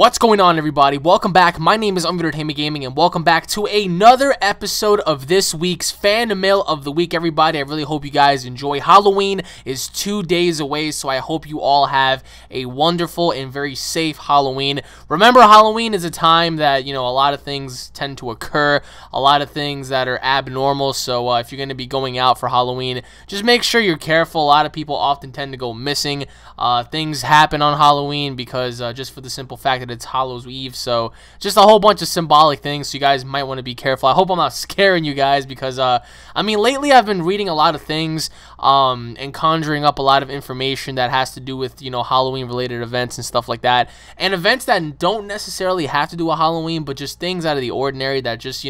What's going on, everybody? Welcome back. My name is UnrealEntGaming, and welcome back to another episode of this week's Fan Mail of the Week, everybody. I really hope you guys enjoy. Halloween is 2 days away, so I hope you all have a wonderful and very safe Halloween. Remember, Halloween is a time that, a lot of things tend to occur, a lot of things that are abnormal, so if you're going to be going out for Halloween, just make sure you're careful. A lot of people often tend to go missing. Things happen on Halloween because just for the simple fact that it's Hallows Eve, so just a whole bunch of symbolic things, so you guys might want to be careful. I hope I'm not scaring you guys because, lately I've been reading a lot of things and conjuring up a lot of information that has to do with, Halloween-related events and stuff like that, and events that don't necessarily have to do with Halloween, but just things out of the ordinary that just,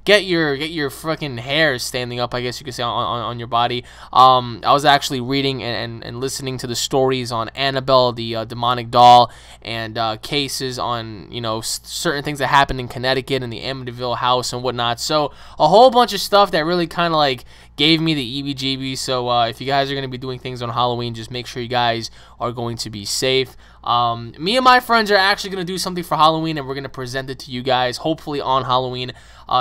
get your freaking hairs standing up, I guess you could say, on your body. I was actually reading and listening to the stories on Annabelle, the demonic doll, and cases on, certain things that happened in Connecticut and the Amityville house and whatnot. So a whole bunch of stuff that really kind of like gave me the EBGB. So if you guys are going to be doing things on Halloween, just make sure you guys are going to be safe. Me and my friends are actually going to do something for Halloween, and we're going to present it to you guys, hopefully on Halloween,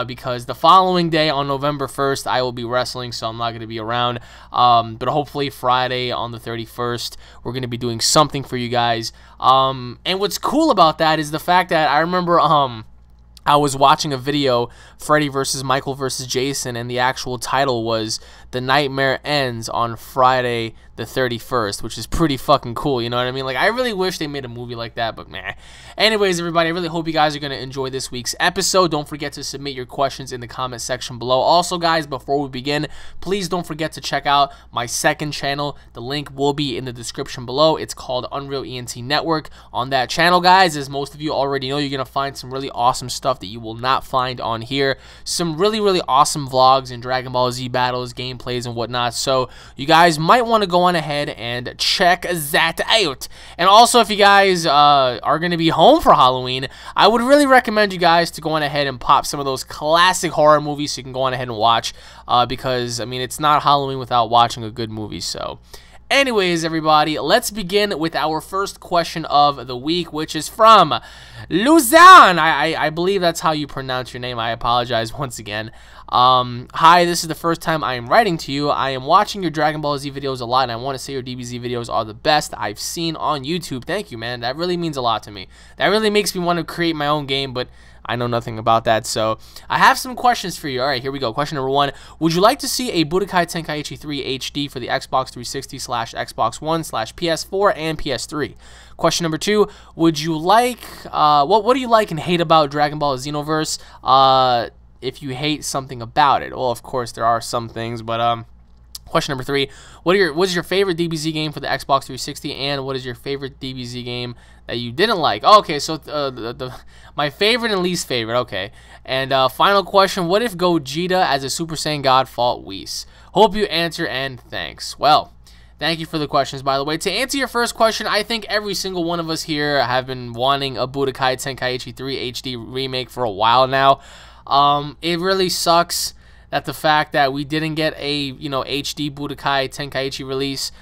because the following day, on November 1st, I will be wrestling, so I'm not going to be around, but hopefully Friday on the 31st, we're going to be doing something for you guys, and what's cool about that is the fact that I remember, I was watching a video, Freddy vs. Michael vs. Jason, and the actual title was The Nightmare Ends on Friday the 31st, which is pretty fucking cool, you know what I mean? Like, I really wish they made a movie like that, but meh. Anyways, everybody, I really hope you guys are going to enjoy this week's episode. Don't forget to submit your questions in the comment section below. Also, guys, before we begin, please don't forget to check out my second channel. The link will be in the description below. It's called UnrealEnt Network. On that channel, guys, as most of you already know, you're going to find some really awesome stuff that you will not find on here. Some really, really awesome vlogs and Dragon Ball Z battles, gameplays, and whatnot. So you guys might want to go on ahead and check that out. And also, if you guys are going to be home for Halloween, I would really recommend you guys to go on ahead and pop some of those classic horror movies so you can go on ahead and watch, because, it's not Halloween without watching a good movie. So anyways, everybody, let's begin with our first question of the week, which is from Luzanne. I believe that's how you pronounce your name. I apologize once again. Hi, this is the first time I am writing to you. I am watching your Dragon Ball Z videos a lot, and I want to say your DBZ videos are the best I've seen on YouTube. Thank you, man. That really means a lot to me. That really makes me want to create my own game, but I know nothing about that, so I have some questions for you. All right, here we go. Question number 1. Would you like to see a Budokai Tenkaichi 3 HD for the Xbox 360 / Xbox One / PS4 and PS3? Question number 2. Would you like, what do you like and hate about Dragon Ball Xenoverse? If you hate something about it. Well, of course, there are some things, but, question number 3, what is your favorite DBZ game for the Xbox 360, and what is your favorite DBZ game that you didn't like? Oh, okay, so my favorite and least favorite, okay. And final question, what if Gogeta as a Super Saiyan God fought Whis? Hope you answer, and thanks. Well, thank you for the questions, by the way. To answer your first question, I think every single one of us here have been wanting a Budokai Tenkaichi 3 HD remake for a while now. It really sucks that the fact that we didn't get a, HD Budokai Tenkaichi release.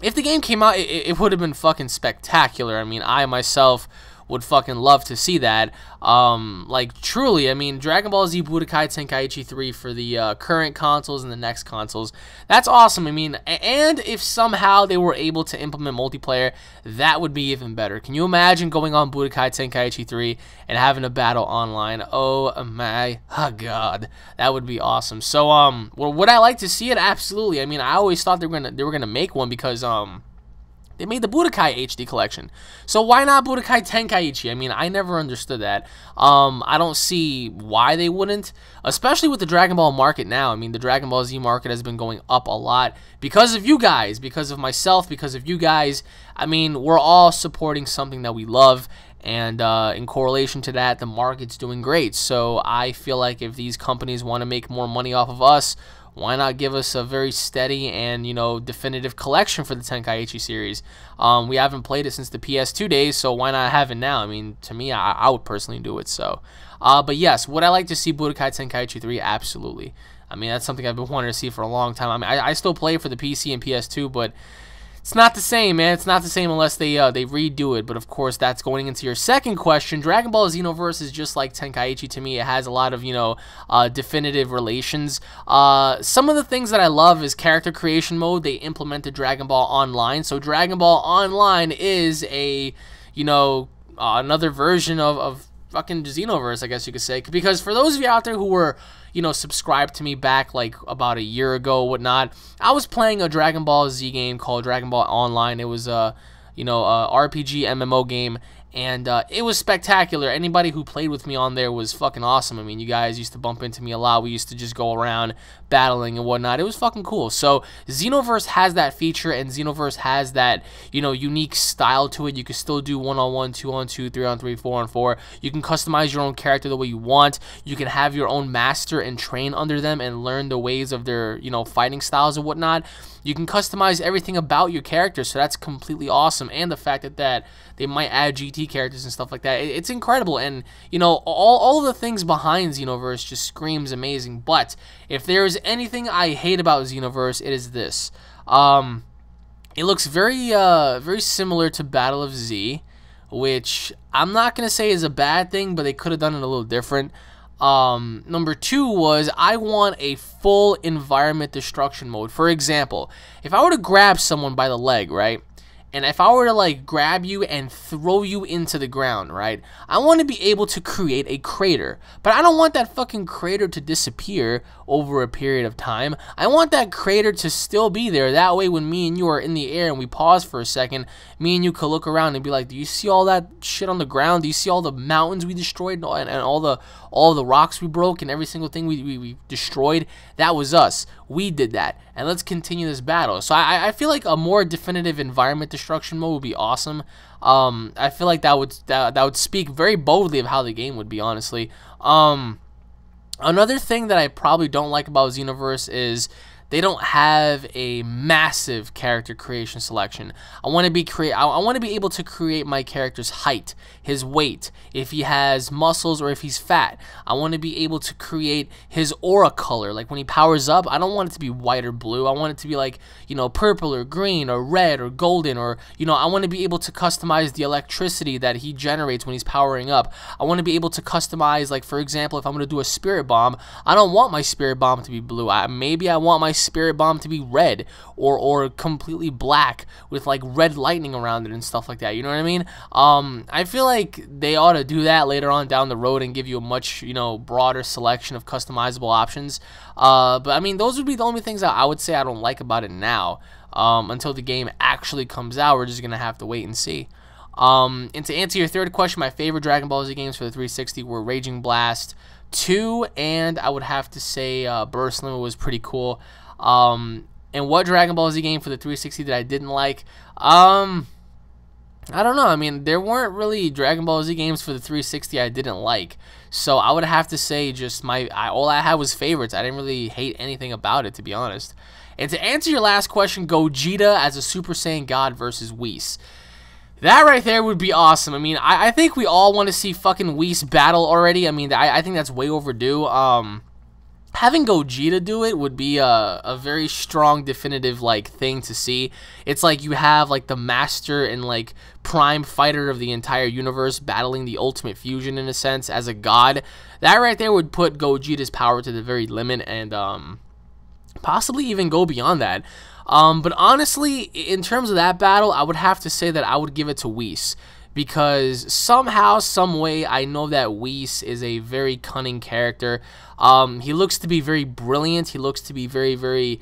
If the game came out, it would have been fucking spectacular. I myself would fucking love to see that. Like, truly, Dragon Ball Z Budokai Tenkaichi 3 for the current consoles and the next consoles, that's awesome. And if somehow they were able to implement multiplayer, that would be even better. Can you imagine going on Budokai Tenkaichi 3 and having a battle online? Oh my god, that would be awesome. So, would I like to see it? Absolutely. I always thought they were gonna make one because, they made the Budokai HD collection. So why not Budokai Tenkaichi? I never understood that. I don't see why they wouldn't, especially with the Dragon Ball market now. The Dragon Ball Z market has been going up a lot because of you guys, because of myself, because of you guys. We're all supporting something that we love, and in correlation to that, the market's doing great. So I feel like if these companies want to make more money off of us, why not give us a very steady and, definitive collection for the Tenkaichi series? We haven't played it since the PS2 days, so why not have it now? To me, I would personally do it, so. But yes, would I like to see Budokai Tenkaichi 3? Absolutely. That's something I've been wanting to see for a long time. I still play it for the PC and PS2, but It's not the same, man. It's not the same unless they redo it. But of course, that's going into your second question. Dragon Ball Xenoverse is just like Tenkaichi to me. It has a lot of, definitive relations. Some of the things that I love is character creation mode. They implemented Dragon Ball Online. So Dragon Ball Online is a, another version of fucking Xenoverse, I guess you could say. Because for those of you out there who were, subscribed to me back like about a year ago, whatnot, I was playing a Dragon Ball Z game called Dragon Ball Online. It was a RPG MMO game, and it was spectacular. Anybody who played with me on there was fucking awesome. I mean, you guys used to bump into me a lot. We used to just go around battling and whatnot. It was fucking cool. So Xenoverse has that feature, and Xenoverse has that, unique style to it. You can still do 1-on-1, 2-on-2, 3-on-3, 4-on-4. You can customize your own character the way you want. You can have your own master and train under them and learn the ways of their, fighting styles and whatnot. You can customize everything about your character, so that's completely awesome. And the fact that they might add GT characters and stuff like that, it's incredible. And, all of the things behind Xenoverse just screams amazing. But if there's anything I hate about Xenoverse, it is this. It looks very similar to Battle of Z, which I'm not going to say is a bad thing, but they could have done it a little different. Number two was I want a full environment destruction mode. For example, if I were to grab someone by the leg, right? And if I were to like grab you and throw you into the ground, right? I want to be able to create a crater, but I don't want that fucking crater to disappear over a period of time. I want that crater to still be there. That way when me and you are in the air and we pause for a second, me and you could look around and be like, do you see all that shit on the ground? Do you see all the mountains we destroyed and all the rocks we broke and every single thing we destroyed? That was us. We did that. And let's continue this battle. So I feel like a more definitive environment destruction mode would be awesome. I feel like that would speak very boldly of how the game would be, honestly. Another thing that I probably don't like about Xenoverse is they don't have a massive character creation selection. I want to be able to create my character's height, his weight, if he has muscles or if he's fat. I want to be able to create his aura color. Like when he powers up, I don't want it to be white or blue. I want it to be like, purple or green or red or golden, or, I want to be able to customize the electricity that he generates when he's powering up. I want to be able to customize, like, for example, if I'm going to do a spirit bomb, I don't want my spirit bomb to be blue. Maybe I want my spirit bomb to be red or completely black with like red lightning around it and stuff like that. You know what I mean? I feel like they ought to do that later on down the road and give you a much broader selection of customizable options. But I mean, those would be the only things that I would say I don't like about it now. Until the game actually comes out, we're just gonna have to wait and see. And to answer your third question, my favorite Dragon Ball Z games for the 360 were Raging Blast 2, and I would have to say Burst Limit was pretty cool. And what Dragon Ball Z game for the 360 that I didn't like? I don't know. I mean, there weren't really Dragon Ball Z games for the 360 I didn't like. So I would have to say just all I had was favorites. I didn't really hate anything about it, to be honest. And to answer your last question, Gogeta as a Super Saiyan God versus Whis. That right there would be awesome. I mean, I think we all want to see fucking Whis battle already. I mean, I think that's way overdue. Having Gogeta do it would be a very strong, definitive, like, thing to see. It's like you have, like, the master and, like, prime fighter of the entire universe battling the ultimate fusion, in a sense, as a god. That right there would put Gogeta's power to the very limit and, possibly even go beyond that. But honestly, in terms of that battle, I would have to say that I would give it to Whis. Because somehow, some way, I know that Whis is a very cunning character. He looks to be very brilliant. He looks to be very, very,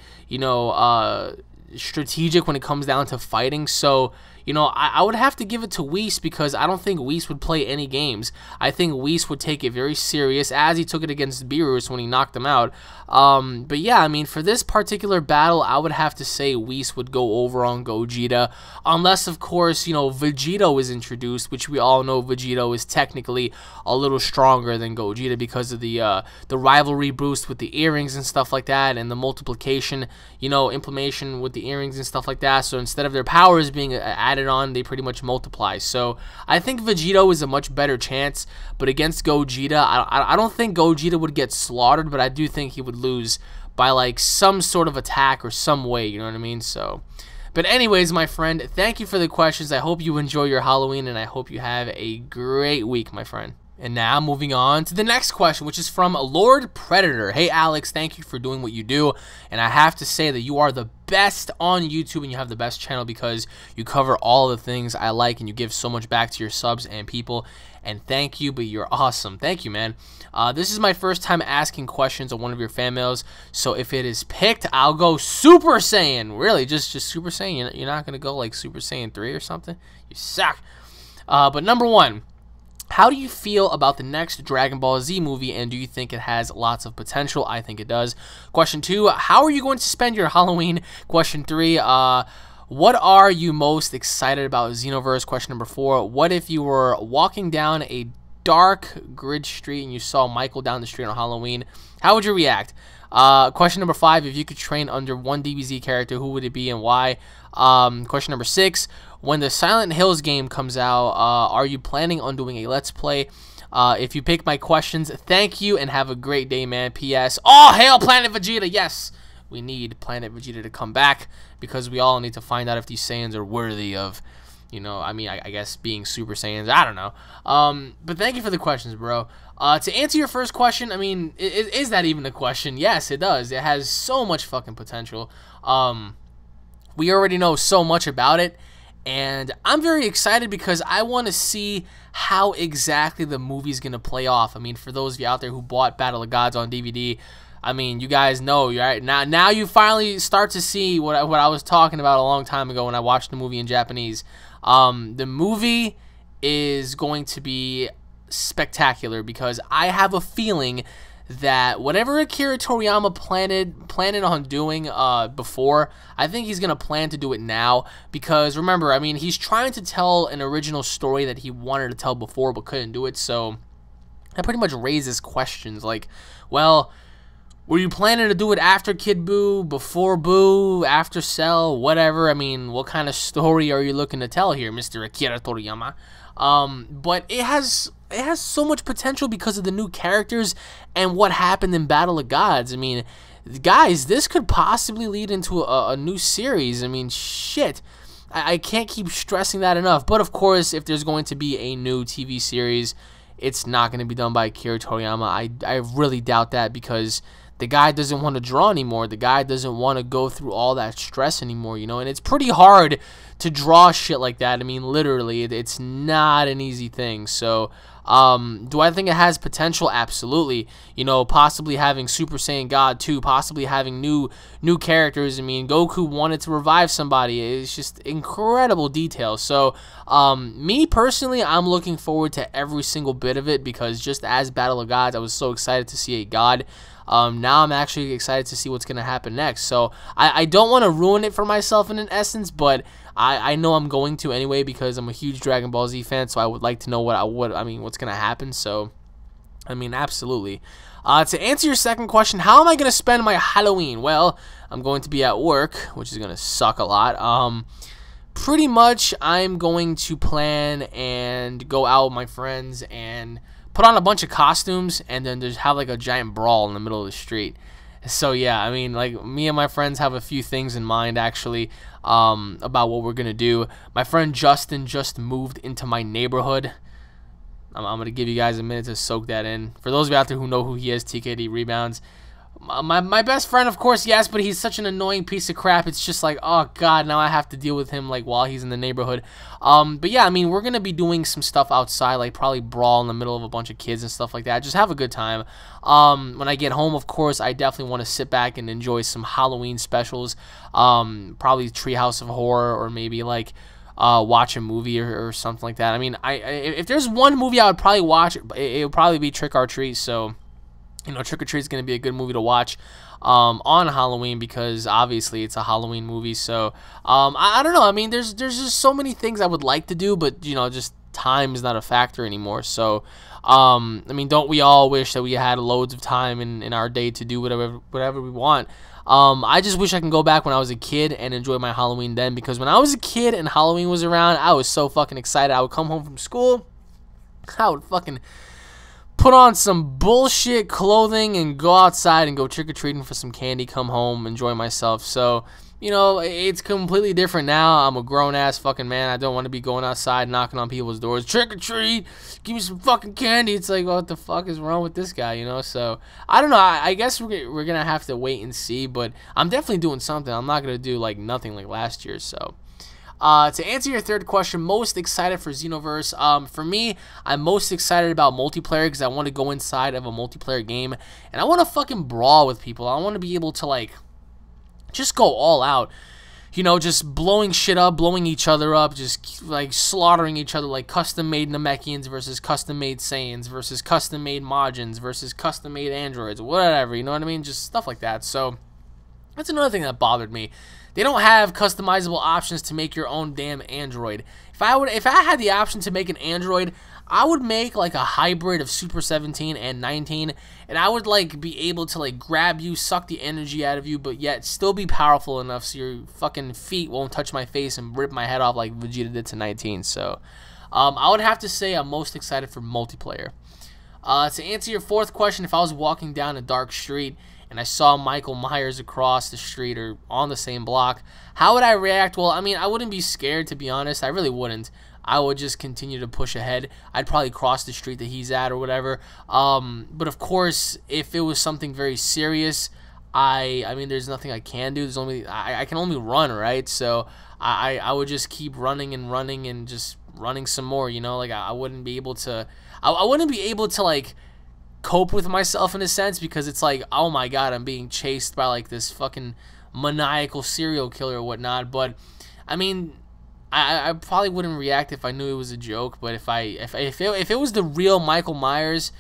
strategic when it comes down to fighting. So, I would have to give it to Whis because I don't think Whis would play any games. I think Whis would take it very serious, as he took it against Beerus when he knocked him out. But yeah, I mean, for this particular battle, I would have to say Whis would go over on Gogeta. Unless, of course, Vegito is introduced, which we all know Vegito is technically a little stronger than Gogeta because of the rivalry boost with the earrings and stuff like that, and the multiplication, implementation with the earrings and stuff like that. So instead of their powers being added on, they pretty much multiply. So I think Vegito is a much better chance, but against Gogeta, I don't think Gogeta would get slaughtered, but I do think he would lose by like some sort of attack or some way, you know what I mean? So But anyways, my friend, thank you for the questions. I hope you enjoy your Halloween, and I hope you have a great week, my friend. And now moving on to the next question, which is from Lord Predator. Hey Alex, thank you for doing what you do. And I have to say that you are the best on YouTube, and you have the best channel because you cover all the things I like, and you give so much back to your subs and people. And thank you, but you're awesome. Thank you, man. This is my first time asking questions on one of your fan mails, so if it is picked, I'll go Super Saiyan. Really, just Super Saiyan. You're not going to go like Super Saiyan 3 or something? You suck. But number one, how do you feel about the next Dragon Ball Z movie, and do you think it has lots of potential? I think it does. Question 2, how are you going to spend your Halloween? Question 3, what are you most excited about Xenoverse? Question number 4, what if you were walking down a dark grid street and you saw Michael down the street on Halloween? How would you react? Question number 5, if you could train under one DBZ character, who would it be and why? Question number 6, when the Silent Hills game comes out, are you planning on doing a Let's Play? If you pick my questions, thank you and have a great day, man. P.S. Oh, hail Planet Vegeta! Yes, we need Planet Vegeta to come back because we all need to find out if these Saiyans are worthy of, you know, I mean, I guess being Super Saiyans. I don't know. But thank you for the questions, bro. To answer your first question, I mean, is that even a question? Yes, it does. It has so much fucking potential. We already know so much about it. And I'm very excited because I want to see how exactly the movie's going to play off. I mean, for those of you out there who bought Battle of Gods on DVD, I mean, you guys know, right? Now you finally start to see what I was talking about a long time ago when I watched the movie in Japanese. The movie is going to be spectacular because I have a feeling that whatever Akira Toriyama planned on doing before, I think he's going to plan to do it now because, remember, I mean, he's trying to tell an original story that he wanted to tell before but couldn't do it, so that pretty much raises questions like, well, were you planning to do it after Kid Buu, before Buu, after Cell, whatever? I mean, what kind of story are you looking to tell here, Mr. Akira Toriyama? But it has so much potential because of the new characters and what happened in Battle of Gods. I mean, guys, this could possibly lead into a new series. I mean, shit. I can't keep stressing that enough. But, of course, if there's going to be a new TV series, it's not going to be done by Akira Toriyama. I really doubt that because the guy doesn't want to draw anymore. The guy doesn't want to go through all that stress anymore, you know, and it's pretty hard to draw shit like that. I mean, literally, it's not an easy thing. So, do I think it has potential? Absolutely. You know, possibly having Super Saiyan God 2, possibly having new characters. I mean, Goku wanted to revive somebody. It's just incredible details. So, me personally, I'm looking forward to every single bit of it because just as Battle of Gods, I was so excited to see a god. Now I'm actually excited to see what's going to happen next. So I don't want to ruin it for myself in an essence, but I know I'm going to anyway because I'm a huge Dragon Ball Z fan, so I would like to know what's going to happen. So, I mean, absolutely. To answer your second question, how am I going to spend my Halloween? Well, I'm going to be at work, which is going to suck a lot. Pretty much I'm going to plan and go out with my friends and put on a bunch of costumes and then just have like a giant brawl in the middle of the street. So yeah, I mean, like, me and my friends have a few things in mind actually about what we're gonna do. My friend Justin just moved into my neighborhood. I'm gonna give you guys a minute to soak that in. For those of you out there who know who he is, TKD Rebounds. My best friend, of course, yes, but he's such an annoying piece of crap. It's just like, oh god, now I have to deal with him like while he's in the neighborhood. But yeah, I mean, we're gonna be doing some stuff outside, like probably brawl in the middle of a bunch of kids and stuff like that. Just have a good time. When I get home, of course, I definitely want to sit back and enjoy some Halloween specials. Probably Treehouse of Horror, or maybe like watch a movie or something like that. I mean, if there's one movie I would probably watch, it would probably be Trick or Treat. So, you know, Trick or Treat is going to be a good movie to watch on Halloween because obviously it's a Halloween movie. So I don't know. I mean, there's just so many things I would like to do, but you know, just time is not a factor anymore. So I mean, don't we all wish that we had loads of time in our day to do whatever we want? I just wish I can go back when I was a kid and enjoy my Halloween then, because when I was a kid and Halloween was around, I was so fucking excited. I would come home from school, I would fucking put on some bullshit clothing and go outside and go trick-or-treating for some candy, come home, enjoy myself. So you know, it's completely different now. I'm a grown-ass fucking man. I don't want to be going outside knocking on people's doors. Trick or treat, give me some fucking candy. It's like, what the fuck is wrong with this guy, you know? So, I don't know. I guess we're going to have to wait and see, but I'm definitely doing something. I'm not going to do, like, nothing like last year, so... To answer your third question, most excited for Xenoverse. For me, I'm most excited about multiplayer because I want to go inside of a multiplayer game and I want to fucking brawl with people. I want to be able to, like, just go all out. You know, just blowing shit up, blowing each other up, just, like, slaughtering each other, like custom-made Namekians versus custom-made Saiyans versus custom-made Majins versus custom-made androids, whatever, you know what I mean? Just stuff like that. So, that's another thing that bothered me. They don't have customizable options to make your own damn android. If I had the option to make an android, I would make like a hybrid of Super 17 and 19, and I would like be able to like grab you, suck the energy out of you, but yet still be powerful enough so your fucking feet won't touch my face and rip my head off like Vegeta did to 19. So, I would have to say I'm most excited for multiplayer. To answer your fourth question, if I was walking down a dark street and I saw Michael Myers across the street or on the same block, how would I react? Well, I mean, I wouldn't be scared, to be honest. I really wouldn't. I would just continue to push ahead. I'd probably cross the street that he's at or whatever. But of course, if it was something very serious, I mean, there's nothing I can do. There's only I can only run, right? So I would just keep running and just running some more. You know, like I wouldn't be able to. I wouldn't be able to like cope with myself in a sense because it's like, oh my god, I'm being chased by like this fucking maniacal serial killer or whatnot. But I mean, I probably wouldn't react if I knew it was a joke. But if it was the real Michael Myers,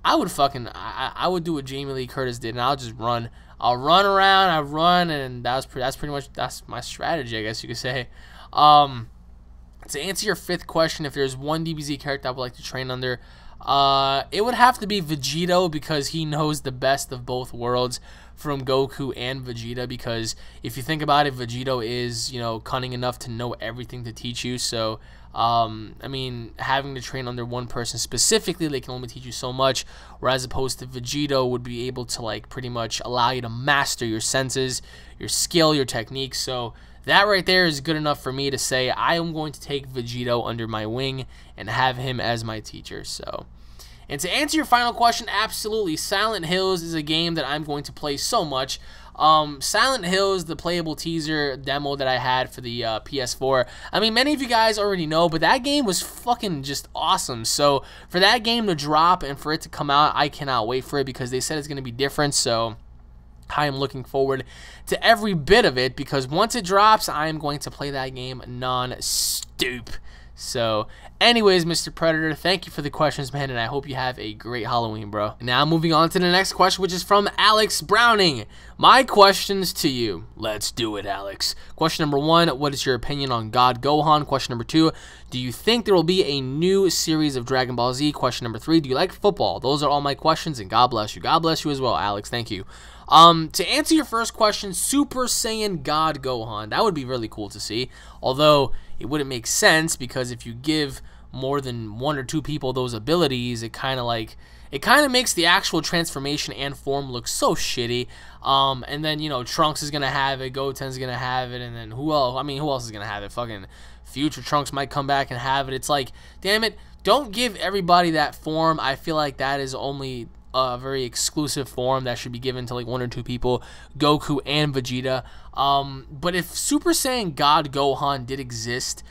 I would fucking I would do what Jamie Lee Curtis did, and I'll just run. I'll run around, I run, and that's pretty much my strategy, I guess you could say. To answer your fifth question, if there's one DBZ character I would like to train under, it would have to be Vegito because he knows the best of both worlds from Goku and Vegeta. Because if you think about it, Vegito is, you know, cunning enough to know everything to teach you. So, I mean, having to train under one person specifically, they can only teach you so much. Whereas opposed to Vegito would be able to like pretty much allow you to master your senses, your skill, your technique. So that right there is good enough for me to say I am going to take Vegito under my wing and have him as my teacher. So, and to answer your final question, absolutely, Silent Hills is a game that I'm going to play so much. Silent Hills, the playable teaser demo that I had for the PS4, I mean, many of you guys already know, but that game was fucking just awesome. So for that game to drop and for it to come out, I cannot wait for it because they said it's going to be different. So I am looking forward to every bit of it because once it drops, I am going to play that game non-stop. So, anyways, Mr. Predator, thank you for the questions, man, and I hope you have a great Halloween, bro. Now, moving on to the next question, which is from Alex Browning. My questions to you. Let's do it, Alex. Question number 1, what is your opinion on God Gohan? Question number 2, do you think there will be a new series of Dragon Ball Z? Question number 3, do you like football? Those are all my questions, and God bless you. God bless you as well, Alex. Thank you. To answer your first question, Super Saiyan God Gohan, that would be really cool to see, although it wouldn't make sense because if you give more than 1 or 2 people those abilities, it kind of makes the actual transformation and form look so shitty. And then, you know, Trunks is gonna have it, Goten's gonna have it, and then who else? I mean, who else is gonna have it? Fucking future Trunks might come back and have it. It's like, damn it, don't give everybody that form. I feel like that is only a very exclusive form that should be given to like 1 or 2 people, Goku and Vegeta. But if Super Saiyan God Gohan did exist,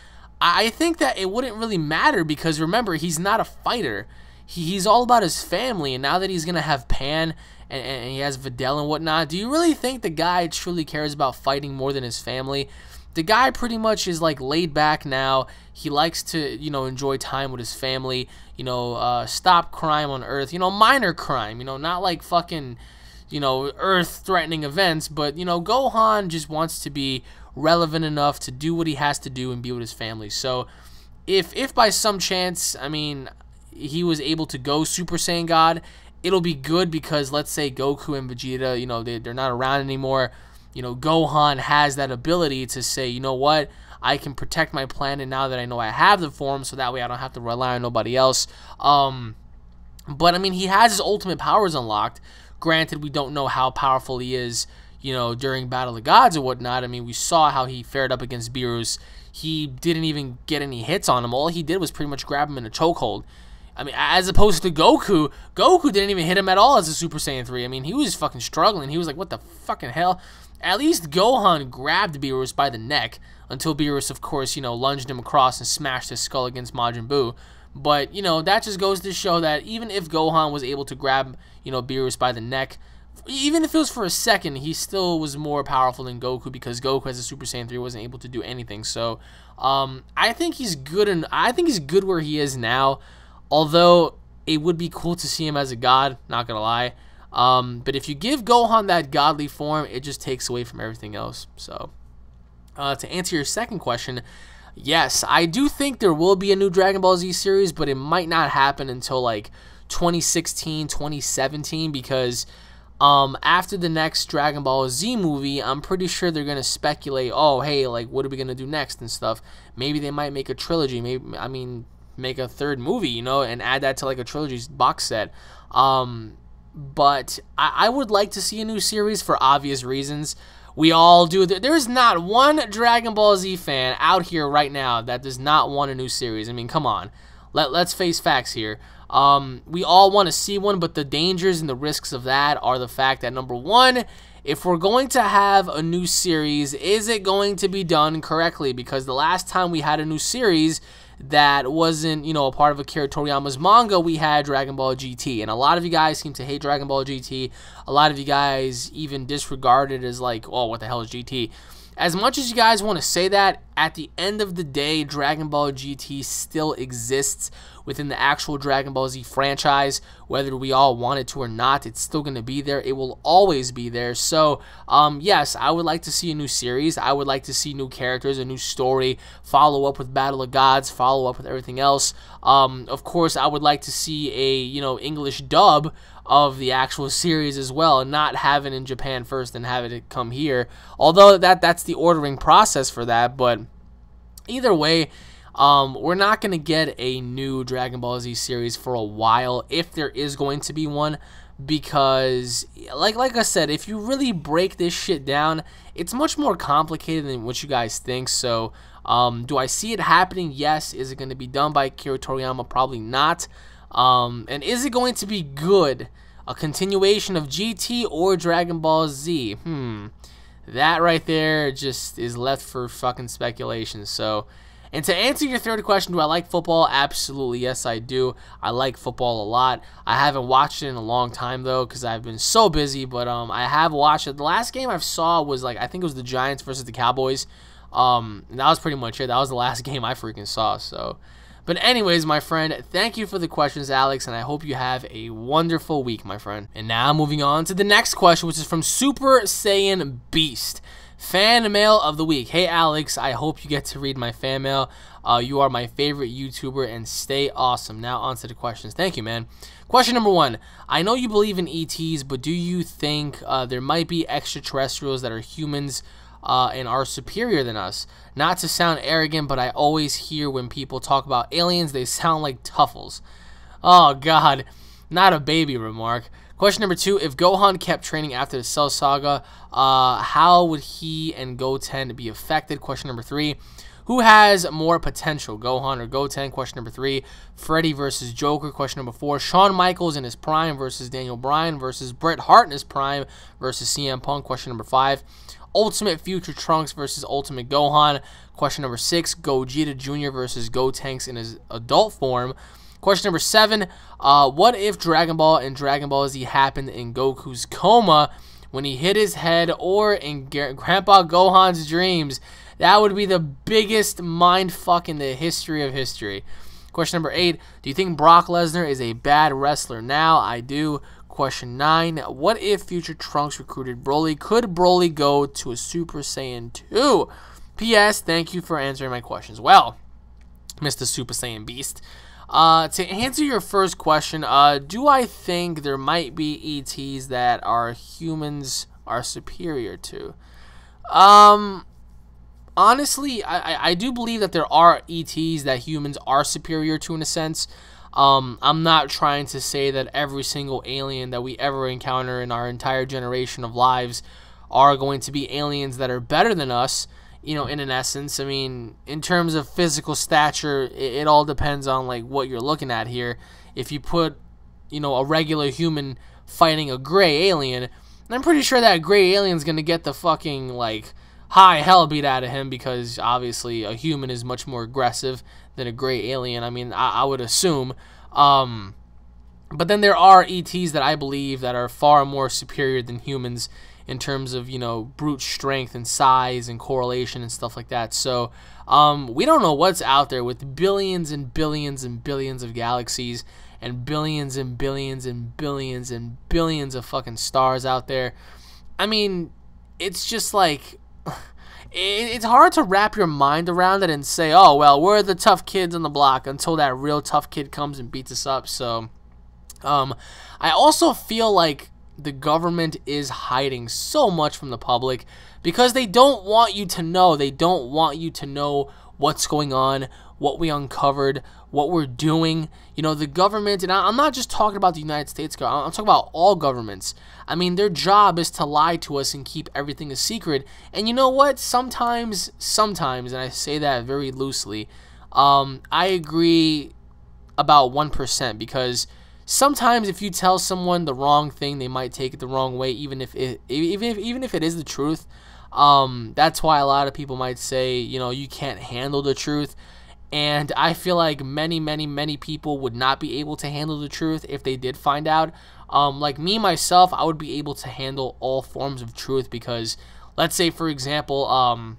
I think that it wouldn't really matter because remember, he's not a fighter. He's all about his family, and now that he's gonna have Pan and he has Videl and whatnot, do you really think the guy truly cares about fighting more than his family? The guy pretty much is like laid back now. He likes to, you know, enjoy time with his family, you know, stop crime on Earth, you know, minor crime, you know, not like fucking, you know, Earth-threatening events, but, you know, Gohan just wants to be relevant enough to do what he has to do and be with his family. So if by some chance, I mean, he was able to go Super Saiyan God, it'll be good because let's say Goku and Vegeta, you know, they're not around anymore. You know, Gohan has that ability to say, you know what, I can protect my planet now that I know I have the form, so that way I don't have to rely on nobody else. But, I mean, he has his ultimate powers unlocked. Granted, we don't know how powerful he is, you know, during Battle of the Gods or whatnot. I mean, we saw how he fared up against Beerus. He didn't even get any hits on him. All he did was pretty much grab him in a chokehold. I mean, as opposed to Goku, Goku didn't even hit him at all as a Super Saiyan 3. I mean, he was fucking struggling. He was like, what the fucking hell? At least Gohan grabbed Beerus by the neck until Beerus, of course, you know, lunged him across and smashed his skull against Majin Buu. But, you know, that just goes to show that even if Gohan was able to grab, you know, Beerus by the neck, even if it was for a second, he still was more powerful than Goku because Goku as a Super Saiyan 3 wasn't able to do anything. So, I think he's good, and I think he's good where he is now. Although it would be cool to see him as a god, not gonna lie. But if you give Gohan that godly form, it just takes away from everything else. So, to answer your second question, yes, I do think there will be a new Dragon Ball Z series, but it might not happen until like 2016, 2017, because after the next Dragon Ball Z movie, I'm pretty sure they're gonna speculate, oh, hey, like, what are we gonna do next and stuff. Maybe they might make a trilogy. Maybe, I mean, make a third movie, you know, and add that to like a trilogy box set. But I would like to see a new series for obvious reasons. We all do. There's not one Dragon Ball Z fan out here right now that does not want a new series. I mean, come on. Let's face facts here. We all want to see one, but the dangers and the risks of that are the fact that, number one, if we're going to have a new series, is it going to be done correctly? Because the last time we had a new series that wasn't, you know, a part of Akira Toriyama's manga, we had Dragon Ball GT, and a lot of you guys seem to hate Dragon Ball GT. A lot of you guys even disregard it as like, oh, what the hell is GT? As much as you guys want to say that, at the end of the day, Dragon Ball GT still exists within the actual Dragon Ball Z franchise. Whether we all want it to or not, it's still going to be there. It will always be there. So, yes, I would like to see a new series. I would like to see new characters, a new story, follow up with Battle of Gods, follow up with everything else. Of course, I would like to see a, you know, English dub of the actual series as well, and not have it in Japan first and have it come here. Although that's the ordering process for that, but either way, we're not going to get a new Dragon Ball Z series for a while, if there is going to be one, because like I said, if you really break this shit down, it's much more complicated than what you guys think. So, do I see it happening? Yes. Is it going to be done by Akira Toriyama? Probably not. And is it going to be good? A continuation of GT or Dragon Ball Z? That right there just is left for fucking speculation. So, and to answer your third question, do I like football? Absolutely, yes, I do. I like football a lot. I haven't watched it in a long time, though, because I've been so busy, but I have watched it. The last game I saw was, like, I think it was the Giants versus the Cowboys. And that was pretty much it. That was the last game I freaking saw, so. But anyways, my friend, thank you for the questions, Alex, and I hope you have a wonderful week, my friend. And now moving on to the next question, which is from Super Saiyan Beast. Fan mail of the week. Hey, Alex, I hope you get to read my fan mail. You are my favorite YouTuber, and stay awesome. Now on to the questions. Thank you, man. Question number one. I know you believe in ETs, but do you think there might be extraterrestrials that are humans and are superior than us? Not to sound arrogant, but I always hear when people talk about aliens, they sound like Tuffles. Oh, God. Not a baby remark. Question number two. If Gohan kept training after the Cell Saga, how would he and Goten be affected? Question number three. Who has more potential, Gohan or Goten? Question number three. Freddy versus Joker. Question number four. Shawn Michaels in his prime versus Daniel Bryan versus Bret Hart in his prime versus CM Punk. Question number five. Ultimate Future Trunks versus Ultimate Gohan. Question number six. Gogeta Jr. versus Gotenks in his adult form. Question number seven. What if Dragon Ball and Dragon Ball Z happened in Goku's coma when he hit his head, or in Grandpa Gohan's dreams? That would be the biggest mindfuck in the history of history. Question number eight. Do you think Brock Lesnar is a bad wrestler now? I do. Question 9. What if Future Trunks recruited Broly? Could Broly go to a Super Saiyan 2? P.S. Thank you for answering my questions. Well, Mr. Super Saiyan Beast, to answer your first question, do I think there might be ETs that our humans are superior to? Honestly, I do believe that there are ETs that humans are superior to in a sense. I'm not trying to say that every single alien that we ever encounter in our entire generation of lives are going to be aliens that are better than us, in an essence. I mean, in terms of physical stature, it all depends on like what you're looking at here. If you put, a regular human fighting a gray alien, I'm pretty sure that gray alien's gonna get the fucking like high hell beat out of him, because obviously a human is much more aggressive than a gray alien. I mean, I would assume. But then there are ETs that I believe that are far more superior than humans in terms of, brute strength and size and correlation and stuff like that. So we don't know what's out there with billions and billions and billions of galaxies and billions and billions and billions and billions of fucking stars out there. I mean, it's just like, it's hard to wrap your mind around it and say, oh, well, we're the tough kids on the block, until that real tough kid comes and beats us up. So I also feel like the government is hiding so much from the public because they don't want you to know. They don't want you to know what's going on, what we uncovered, what we're doing. The government, and I'm not just talking about the United States, I'm talking about all governments. I mean, their job is to lie to us and keep everything a secret. And you know what? Sometimes, and I say that very loosely, I agree about 1%, because sometimes if you tell someone the wrong thing, they might take it the wrong way, even if it is the truth. That's why a lot of people might say, you can't handle the truth. And I feel like many, many, many people would not be able to handle the truth if they did find out. Like me, myself, I would be able to handle all forms of truth, because let's say, for example,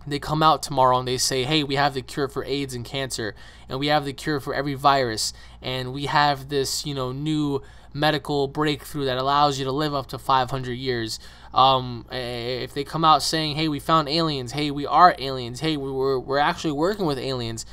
they come out tomorrow and they say, hey, we have the cure for AIDS and cancer, and we have the cure for every virus, and we have this, new medical breakthrough that allows you to live up to 500 years. If they come out saying, hey, we found aliens, hey, we are aliens, hey, we're actually working with aliens,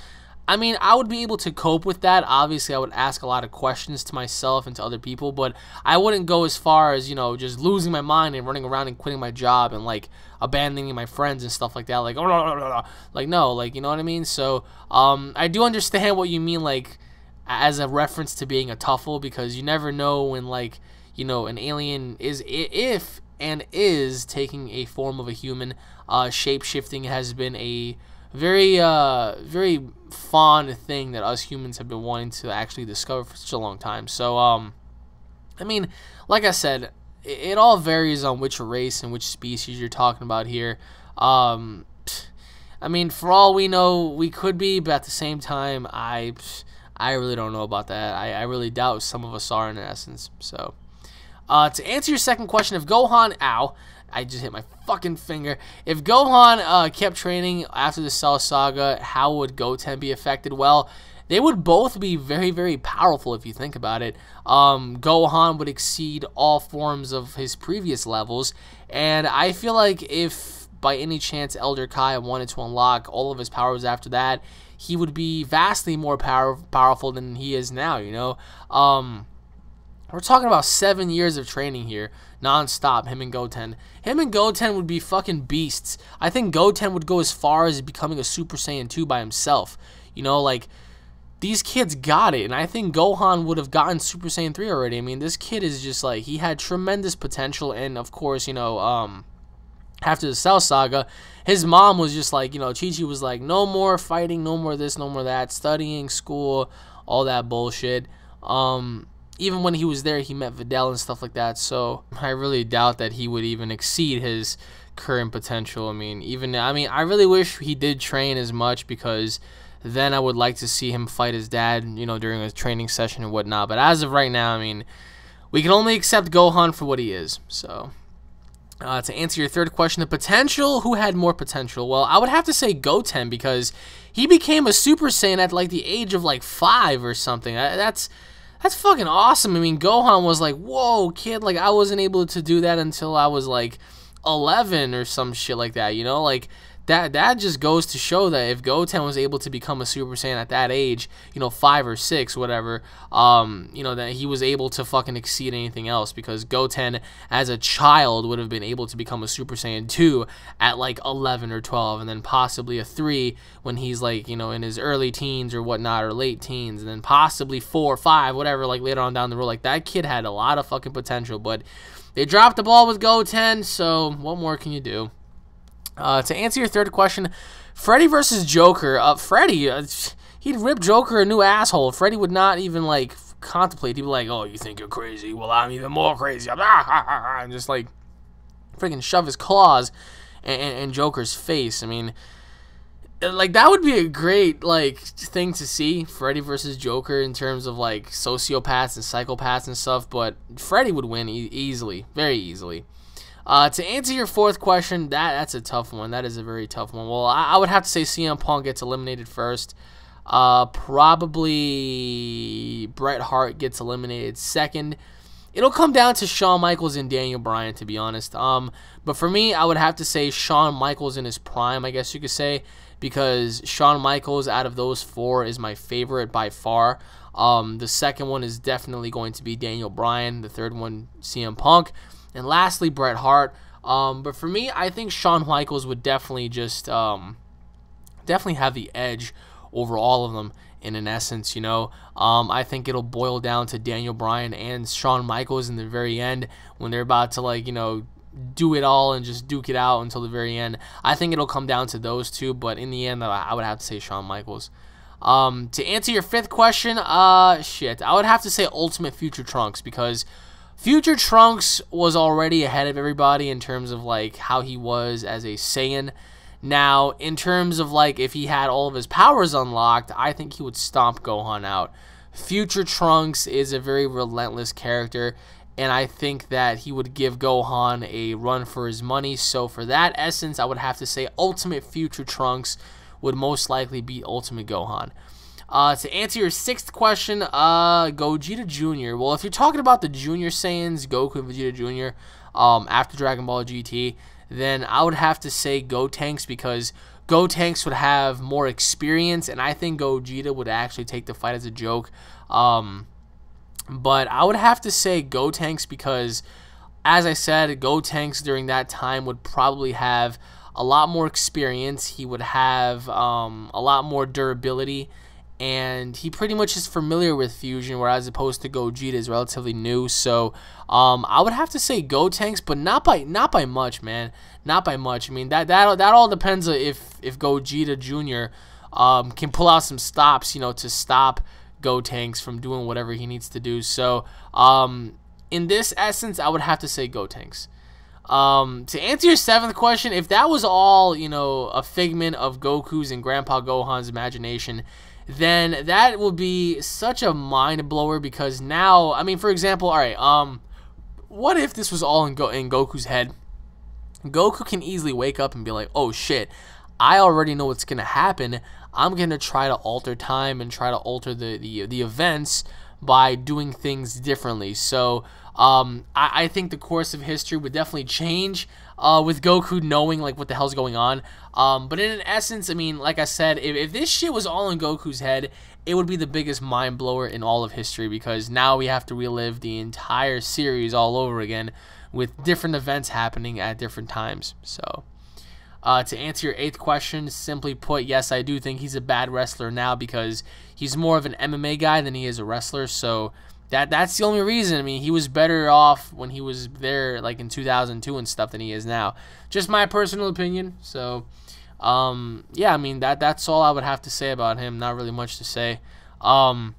I mean, I would be able to cope with that. Obviously, I would ask a lot of questions to myself and to other people, but I wouldn't go as far as, just losing my mind and running around and quitting my job and, like, abandoning my friends and stuff like that. Like, like, no, like, you know what I mean? So, I do understand what you mean, like, as a reference to being a tuffle, because you never know when, like, an alien is, if and is taking a form of a human. Shape-shifting has been a very, very fond thing that us humans have been wanting to actually discover for such a long time. So, I mean, like I said, it all varies on which race and which species you're talking about here. I mean, for all we know, we could be, but at the same time, I really don't know about that. I really doubt some of us are, in essence. So, to answer your second question, if Gohan, I just hit my fucking finger. If Gohan kept training after the Cell Saga, how would Goten be affected? Well, they would both be very, very powerful if you think about it. Gohan would exceed all forms of his previous levels, and I feel like if by any chance Elder Kai wanted to unlock all of his powers after that, he would be vastly more powerful than he is now, We're talking about 7 years of training here, non-stop, him and Goten. Him and Goten would be fucking beasts. I think Goten would go as far as becoming a Super Saiyan 2 by himself. Like, these kids got it, and I think Gohan would have gotten Super Saiyan 3 already. I mean, this kid is just, like, he had tremendous potential, and, of course, after the Cell Saga, his mom was just like, Chi-Chi was like, no more fighting, no more this, no more that, studying, school, all that bullshit. Even when he was there, he met Videl and stuff like that, so I really doubt that he would even exceed his current potential. I mean, I really wish he did train as much, because then I would like to see him fight his dad, during a training session and whatnot. But as of right now, I mean, we can only accept Gohan for what he is. So, to answer your third question, the potential, who had more potential? Well, I would have to say Goten, because he became a Super Saiyan at, like, the age of, like, 5 or something. That's fucking awesome. I mean, Gohan was like, whoa, kid, like, I wasn't able to do that until I was, like, 11 or some shit like that, Like, that just goes to show that if Goten was able to become a Super Saiyan at that age, 5 or 6, whatever, that he was able to fucking exceed anything else, because Goten, as a child, would have been able to become a Super Saiyan 2 at, like, 11 or 12, and then possibly a 3 when he's, like, in his early teens or whatnot, or late teens, and then possibly 4 or 5, whatever, like, later on down the road. Like, that kid had a lot of fucking potential, but They dropped the ball with Goten, so what more can you do? To answer your third question, Freddy versus Joker. Freddy, he'd rip Joker a new asshole. Freddy would not even, like, contemplate. He'd be like, oh, you think you're crazy? Well, I'm even more crazy. And just, like, freaking shove his claws in Joker's face. I mean, like, that would be a great, like, thing to see, Freddy versus Joker, in terms of, like, sociopaths and psychopaths and stuff, but Freddy would win easily, very easily. To answer your fourth question, that's a tough one. That is a very tough one. Well, I would have to say CM Punk gets eliminated first. Probably Bret Hart gets eliminated second. It'll come down to Shawn Michaels and Daniel Bryan, to be honest. But for me, I would have to say Shawn Michaels in his prime, I guess you could say, because Shawn Michaels out of those four is my favorite by far. The second one is definitely going to be Daniel Bryan. The third one, CM Punk. And lastly, Bret Hart. But for me, I think Shawn Michaels would definitely just definitely have the edge over all of them in an essence, you know. I think it'll boil down to Daniel Bryan and Shawn Michaels in the very end when they're about to, like, you know, do it all and just duke it out until the very end. I think it'll come down to those two, but in the end, I would have to say Shawn Michaels. To answer your fifth question, I would have to say Ultimate Future Trunks, because Future Trunks was already ahead of everybody in terms of, like, how he was as a Saiyan. Now, in terms of, like, if he had all of his powers unlocked, I think he would stomp Gohan out. Future Trunks is a very relentless character, and I think that he would give Gohan a run for his money. So for that essence, I would have to say Ultimate Future Trunks would most likely beat Ultimate Gohan. To answer your sixth question, Gogeta Jr. Well, if you're talking about the Junior Saiyans, Goku and Vegeta Jr., after Dragon Ball GT, then I would have to say Gotenks, because Gotenks would have more experience, and I think Gogeta would actually take the fight as a joke. But I would have to say Gotenks because, as I said, Gotenks during that time would probably have a lot more experience. He would have a lot more durability, and he pretty much is familiar with fusion, whereas opposed to Gogeta is relatively new. So I would have to say Gotenks, but not by much, man. Not by much. I mean, that all depends on if Gogeta Jr. Can pull out some stops, you know, to stop Gotenks from doing whatever he needs to do. So in this essence, I would have to say Gotenks. To answer your seventh question, if that was all, you know, a figment of Goku's and Grandpa Gohan's imagination, then that will be such a mind blower, because now, I mean, for example, all right, what if this was all in Goku's head? Goku can easily wake up and be like, oh shit, I already know what's gonna happen. I'm gonna try to alter time and try to alter the events by doing things differently. So I think the course of history would definitely change with Goku knowing, like, what the hell's going on. But in essence, I mean, like I said, if this shit was all in Goku's head, it would be the biggest mind blower in all of history, because now we have to relive the entire series all over again with different events happening at different times. So to answer your eighth question, simply put, yes, I do think he's a bad wrestler now, because he's more of an MMA guy than he is a wrestler. So that's the only reason. I mean, he was better off when he was there, like in 2002 and stuff, than he is now. Just my personal opinion. So yeah, I mean, that's all I would have to say about him. Not really much to say. And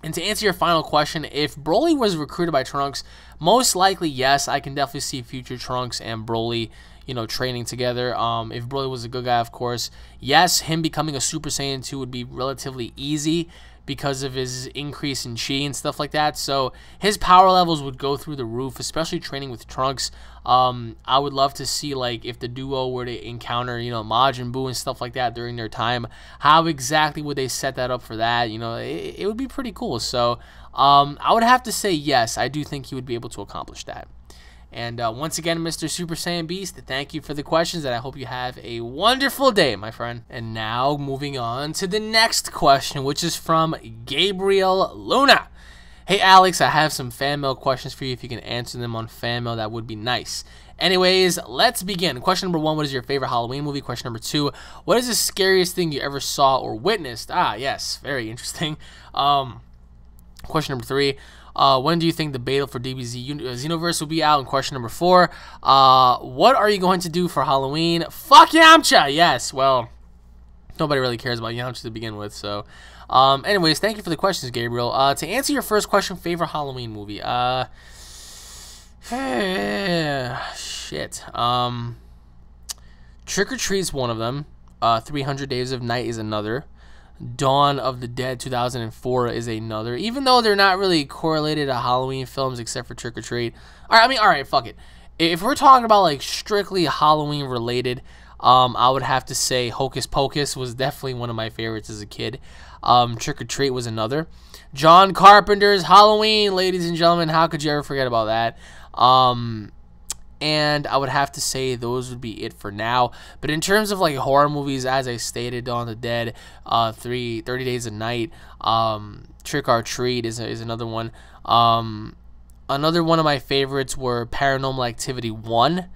to answer your final question, if Broly was recruited by Trunks, most likely yes, I can definitely see future Trunks and Broly, you know, training together. If Broly was a good guy, of course, yes, him becoming a Super Saiyan 2 would be relatively easy because of his increase in chi and stuff like that. So his power levels would go through the roof, especially training with Trunks. I would love to see, like, if the duo were to encounter, you know, Majin Buu and stuff like that during their time, how exactly would they set that up for that? You know, it would be pretty cool. So I would have to say yes, I do think he would be able to accomplish that. And once again, Mr. Super Saiyan Beast, thank you for the questions, and I hope you have a wonderful day, my friend. And now, moving on to the next question, which is from Gabriel Luna. Hey, Alex, I have some fan mail questions for you. If you can answer them on fan mail, that would be nice. Anyways, let's begin. Question number 1, what is your favorite Halloween movie? Question number 2, what is the scariest thing you ever saw or witnessed? Ah, yes, very interesting. Question number 3. When do you think the beta for DBZ Xenoverse will be out? And question number 4. What are you going to do for Halloween? Fuck Yamcha! Yes, well, nobody really cares about Yamcha to begin with, so... anyways, thank you for the questions, Gabriel. To answer your first question, favorite Halloween movie? Shit. Trick or Treat's one of them. 300 Days of Night is another. Dawn of the Dead 2004 is another. Even though they're not really correlated to Halloween films except for Trick or Treat. Alright, fuck it. If we're talking about like strictly Halloween related, I would have to say Hocus Pocus was definitely one of my favorites as a kid. Trick or Treat was another. John Carpenter's Halloween, ladies and gentlemen. How could you ever forget about that? And I would have to say those would be it for now. But in terms of like horror movies, as I stated, Dawn of the Dead, 30 Days of Night, Trick or Treat is another one. Another one of my favorites were Paranormal Activity 1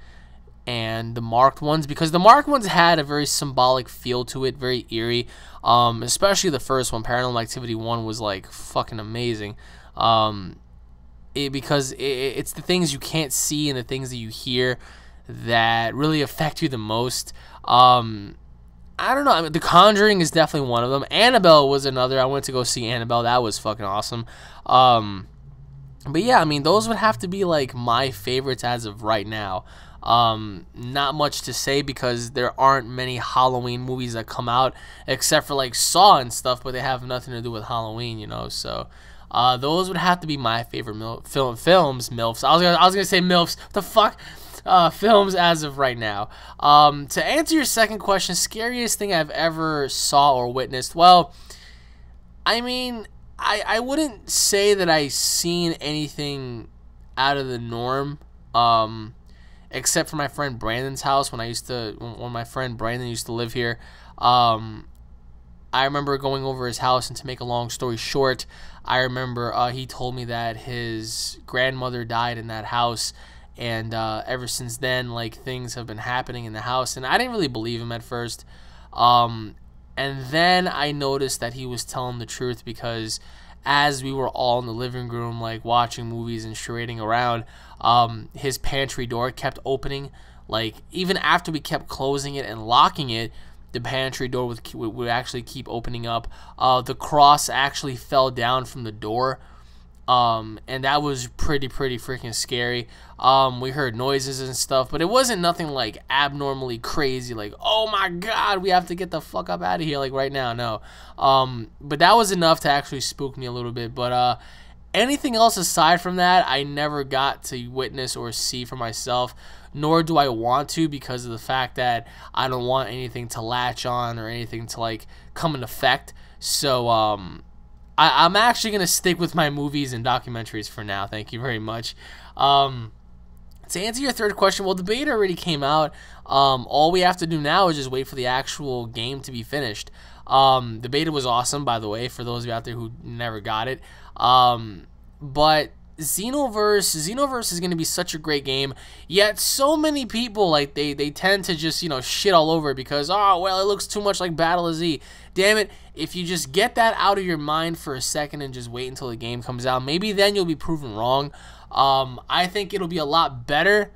and the marked ones, because the marked ones had a very symbolic feel to it, very eerie. Especially the first one, Paranormal Activity 1, was like fucking amazing. Because it's the things you can't see and the things that you hear that really affect you the most. I don't know. I mean, The Conjuring is definitely one of them. Annabelle was another. I went to go see Annabelle. That was fucking awesome. But yeah, I mean, those would have to be like my favorites as of right now. Not much to say because there aren't many Halloween movies that come out except for like Saw and stuff, but they have nothing to do with Halloween, you know. So those would have to be my favorite films. MILFs. I was gonna say MILFs. What the fuck? Films as of right now. To answer your second question, scariest thing I've ever saw or witnessed. Well, I mean, I wouldn't say that I seen anything out of the norm. Except for my friend Brandon's house when my friend Brandon used to live here. I remember going over his house, and to make a long story short, I remember he told me that his grandmother died in that house, and ever since then, like, things have been happening in the house, and I didn't really believe him at first. And then I noticed that he was telling the truth, because as we were all in the living room, like, watching movies and charading around, his pantry door kept opening. Like, even after we kept closing it and locking it, the pantry door would actually keep opening up. The cross actually fell down from the door, and that was pretty freaking scary. We heard noises and stuff, but it wasn't nothing like abnormally crazy, like, oh my god, we have to get the fuck up out of here, like, right now. No. But that was enough to actually spook me a little bit. But anything else aside from that, I never got to witness or see for myself, nor do I want to, because of the fact that I don't want anything to latch on or anything to, like, come in effect. So I'm actually going to stick with my movies and documentaries for now. Thank you very much. To answer your third question, well, the beta already came out. All we have to do now is just wait for the actual game to be finished. The beta was awesome, by the way, for those of you out there who never got it. But Xenoverse is going to be such a great game, yet so many people, like, they tend to just, you know, shit all over it because, oh, well, it looks too much like Battle of Z. Damn it, if you just get that out of your mind for a second and just wait until the game comes out, maybe then you'll be proven wrong. I think it'll be a lot better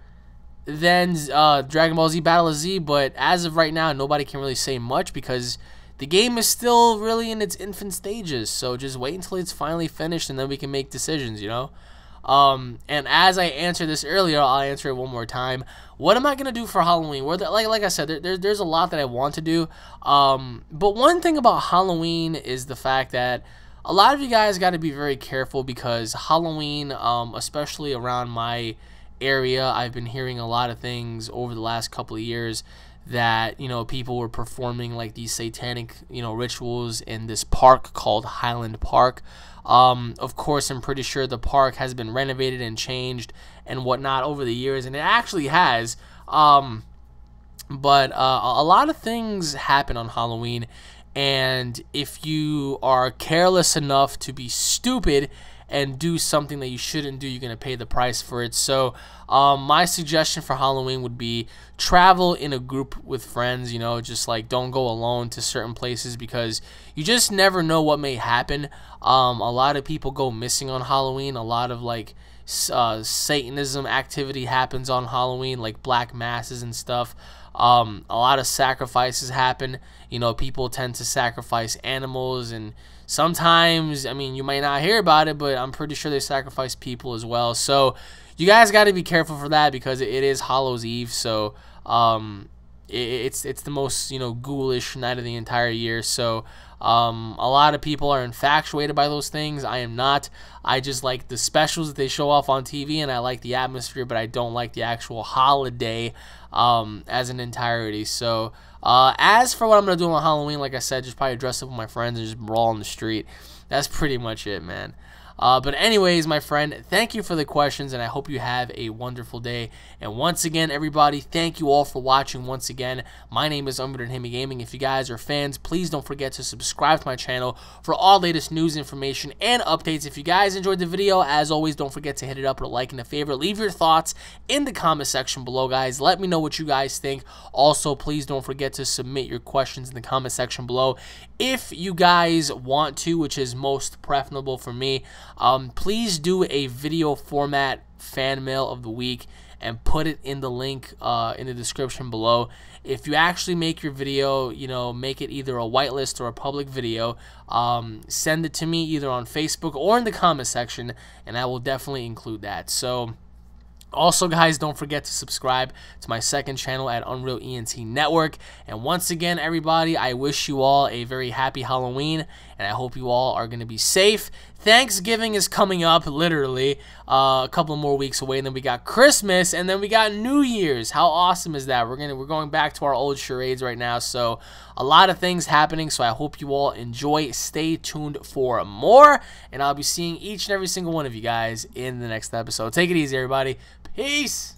than Dragon Ball Z Battle of Z, but as of right now, nobody can really say much because the game is still really in its infant stages. So just wait until it's finally finished, and then we can make decisions, you know. And as I answered this earlier, I'll answer it one more time. What am I gonna do for Halloween? Like I said, there's a lot that I want to do. But one thing about Halloween is the fact that a lot of you guys got to be very careful, because Halloween, especially around my area, I've been hearing a lot of things over the last couple of years that, you know, people were performing like these satanic, you know, rituals in this park called Highland Park. Of course, I'm pretty sure the park has been renovated and changed and whatnot over the years, and it actually has. But a lot of things happen on Halloween, and if you are careless enough to be stupid and do something that you shouldn't do, you're going to pay the price for it. So my suggestion for Halloween would be travel in a group with friends, you know, just like don't go alone to certain places because you just never know what may happen. A lot of people go missing on Halloween. A lot of like Satanism activity happens on Halloween, like black masses and stuff. A lot of sacrifices happen. You know, people tend to sacrifice animals, and sometimes, I mean, you might not hear about it, but I'm pretty sure they sacrifice people as well. So you guys got to be careful for that because it is Hallows Eve. So it's the most, you know, ghoulish night of the entire year. So a lot of people are infatuated by those things. I am not. I just like the specials that they show off on TV, and I like the atmosphere, but I don't like the actual holiday as an entirety. So as for what I'm going to do on Halloween, like I said, just probably dress up with my friends and just brawl on the street. That's pretty much it, man. But anyways, my friend, thank you for the questions, and I hope you have a wonderful day. And once again, everybody, thank you all for watching once again. My name is UnrealEntGaming. If you guys are fans, please don't forget to subscribe to my channel for all latest news, information, and updates. If you guys enjoyed the video, as always, don't forget to hit it up with a like and a favorite. Leave your thoughts in the comment section below, guys. Let me know what you guys think. Also, please don't forget to submit your questions in the comment section below. If you guys want to, which is most preferable for me, please do a video format fan mail of the week and put it in the link in the description below. If you actually make your video, you know, make it either a whitelist or a public video, send it to me either on Facebook or in the comment section, and I will definitely include that. So also, guys, don't forget to subscribe to my second channel at UnrealEnt Network. And once again, everybody, I wish you all a very happy Halloween, and I hope you all are going to be safe. Thanksgiving is coming up, literally, a couple more weeks away, and then we got Christmas, and then we got New Year's. How awesome is that? We're going back to our old charades right now, so a lot of things happening, so I hope you all enjoy. Stay tuned for more, and I'll be seeing each and every single one of you guys in the next episode. Take it easy, everybody. Peace!